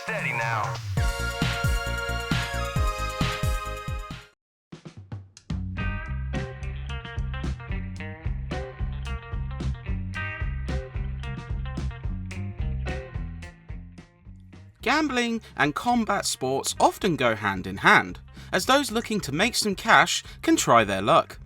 Steady now. Gambling and combat sports often go hand in hand, as those looking to make some cash can try their luck.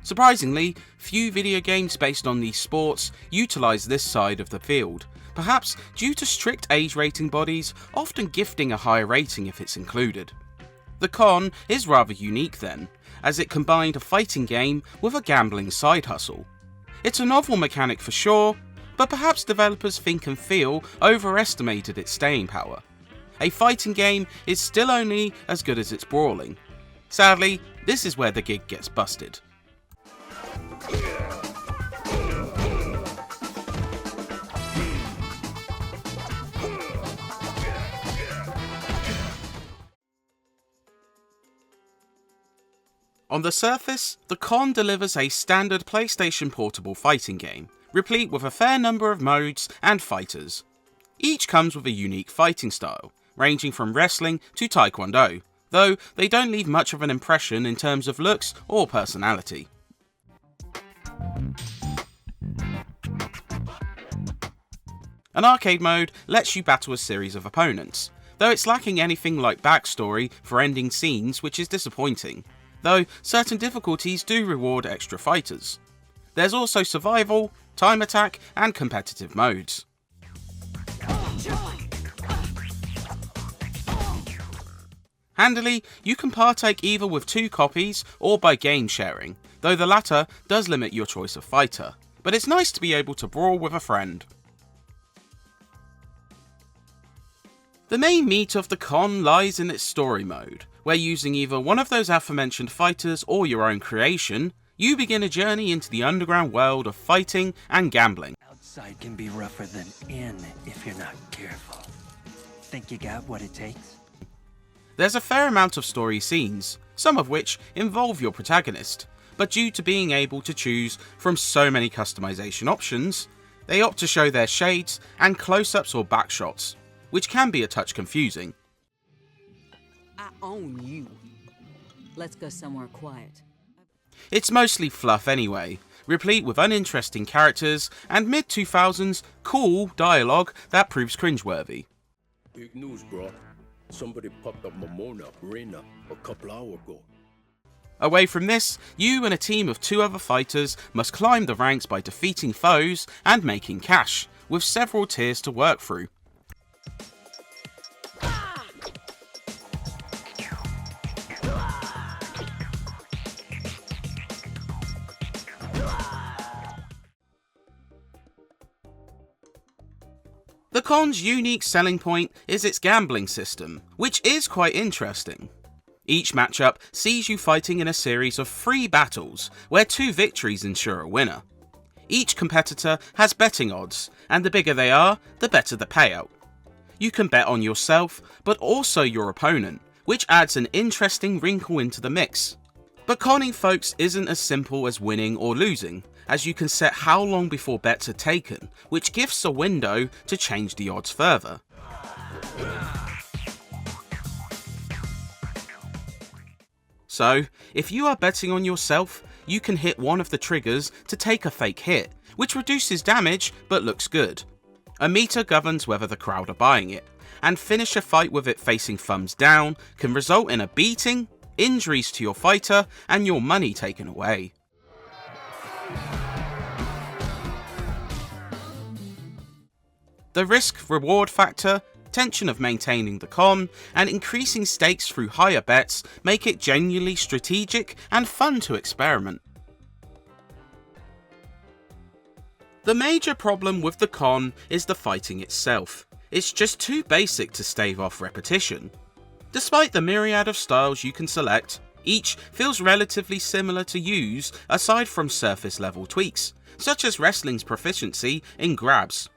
Surprisingly, few video games based on these sports utilise this side of the field, perhaps due to strict age rating bodies often gifting a higher rating if it's included. The con is rather unique then, as it combined a fighting game with a gambling side hustle. It's a novel mechanic for sure, but perhaps developers think and feel overestimated its staying power. A fighting game is still only as good as its brawling. Sadly, this is where the gig gets busted. On the surface, the con delivers a standard PlayStation portable fighting game, replete with a fair number of modes and fighters. Each comes with a unique fighting style, ranging from wrestling to taekwondo, though they don't leave much of an impression in terms of looks or personality. An arcade mode lets you battle a series of opponents, though it's lacking anything like backstory for ending scenes, which is disappointing, though certain difficulties do reward extra fighters. There's also survival, time attack, and competitive modes. Handily, you can partake either with 2 copies or by game sharing, though the latter does limit your choice of fighter, but it's nice to be able to brawl with a friend. The main meat of the con lies in its story mode, where using either one of those aforementioned fighters or your own creation, you begin a journey into the underground world of fighting and gambling. Outside can be rougher than in if you're not careful. Think you got what it takes? There's a fair amount of story scenes, some of which involve your protagonist, but due to being able to choose from so many customization options, they opt to show their shades and close-ups or backshots, which can be a touch confusing. I own you. Let's go somewhere quiet. It's mostly fluff anyway, replete with uninteresting characters and mid-2000s cool dialogue that proves cringeworthy. Big news, bro. Somebody popped up Mamona Arena a couple hours ago. Away from this, you and a team of 2 other fighters must climb the ranks by defeating foes and making cash, with several tiers to work through. The con's unique selling point is its gambling system, which is quite interesting. Each matchup sees you fighting in a series of 3 battles, where 2 victories ensure a winner. Each competitor has betting odds, and the bigger they are, the better the payout. You can bet on yourself, but also your opponent, which adds an interesting wrinkle into the mix. But conning folks isn't as simple as winning or losing, as you can set how long before bets are taken, which gives a window to change the odds further. So, if you are betting on yourself, you can hit one of the triggers to take a fake hit, which reduces damage but looks good. A meter governs whether the crowd are buying it, and finish a fight with it facing thumbs down can result in a beating, injuries to your fighter, and your money taken away. The risk-reward factor, tension of maintaining the con, and increasing stakes through higher bets make it genuinely strategic and fun to experiment. The major problem with the con is the fighting itself. It's just too basic to stave off repetition. Despite the myriad of styles you can select, each feels relatively similar to use aside from surface level tweaks, such as wrestling's proficiency in grabs.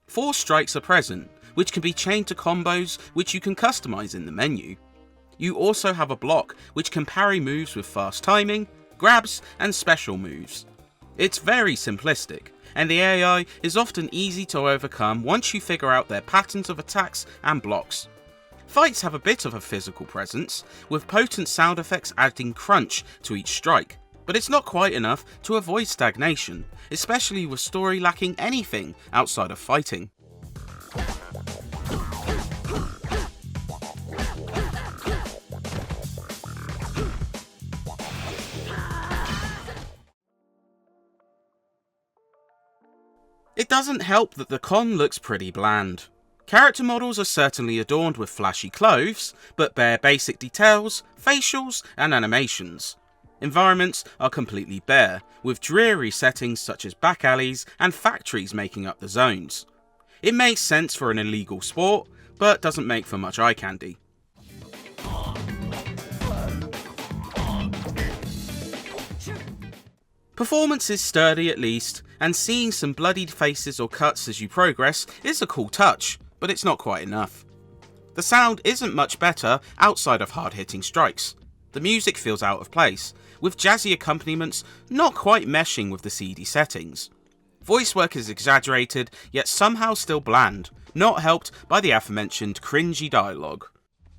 4 strikes are present, which can be chained to combos which you can customize in the menu. You also have a block which can parry moves with fast timing, grabs and special moves. It's very simplistic, and the AI is often easy to overcome once you figure out their patterns of attacks and blocks. Fights have a bit of a physical presence, with potent sound effects adding crunch to each strike, but it's not quite enough to avoid stagnation, especially with story lacking anything outside of fighting. It doesn't help that the con looks pretty bland. Character models are certainly adorned with flashy clothes, but bear basic details, facials, and animations. Environments are completely bare, with dreary settings such as back alleys and factories making up the zones. It makes sense for an illegal sport, but doesn't make for much eye candy. Performance is sturdy at least, and seeing some bloodied faces or cuts as you progress is a cool touch, but it's not quite enough. The sound isn't much better outside of hard-hitting strikes. The music feels out of place, with jazzy accompaniments not quite meshing with the seedy settings. Voice work is exaggerated, yet somehow still bland, not helped by the aforementioned cringy dialogue.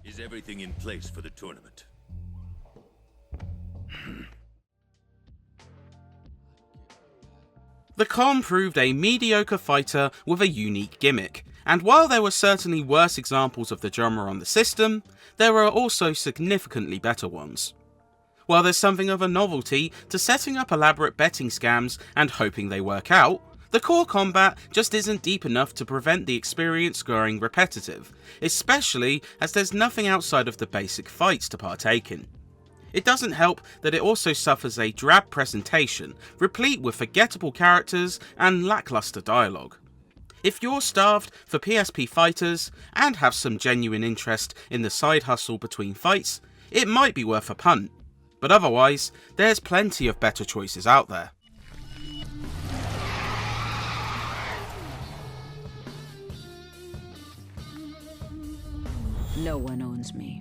Is everything in place for the tournament? The con proved a mediocre fighter with a unique gimmick, and while there were certainly worse examples of the genre on the system, there were also significantly better ones. While there's something of a novelty to setting up elaborate betting scams and hoping they work out, the core combat just isn't deep enough to prevent the experience growing repetitive, especially as there's nothing outside of the basic fights to partake in. It doesn't help that it also suffers a drab presentation, replete with forgettable characters and lackluster dialogue. If you're starved for PSP fighters and have some genuine interest in the side hustle between fights, it might be worth a punt, but otherwise, there's plenty of better choices out there. No one owns me.